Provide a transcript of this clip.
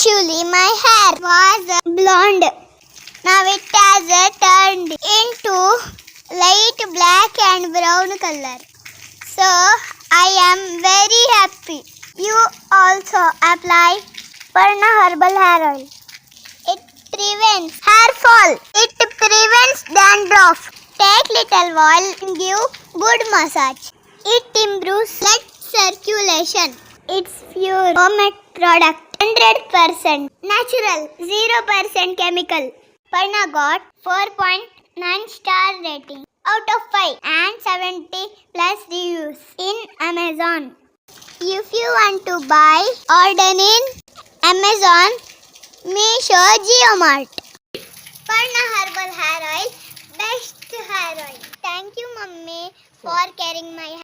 Actually, my hair was blonde. Now it has turned into light black and brown color. So I am very happy. You also apply Parna herbal hair oil. It prevents hair fall. It prevents dandruff. Take little oil and give good massage. It improves blood circulation. It's pure homemade product. 100% natural, 0% chemical. Parna got 4.9 star rating out of 5 and 70 plus reviews in Amazon. If you want to buy, order in Amazon, Meesho, JioMart. Parna herbal hair oil, best hair oil. Thank you, mummy, for caring my hair.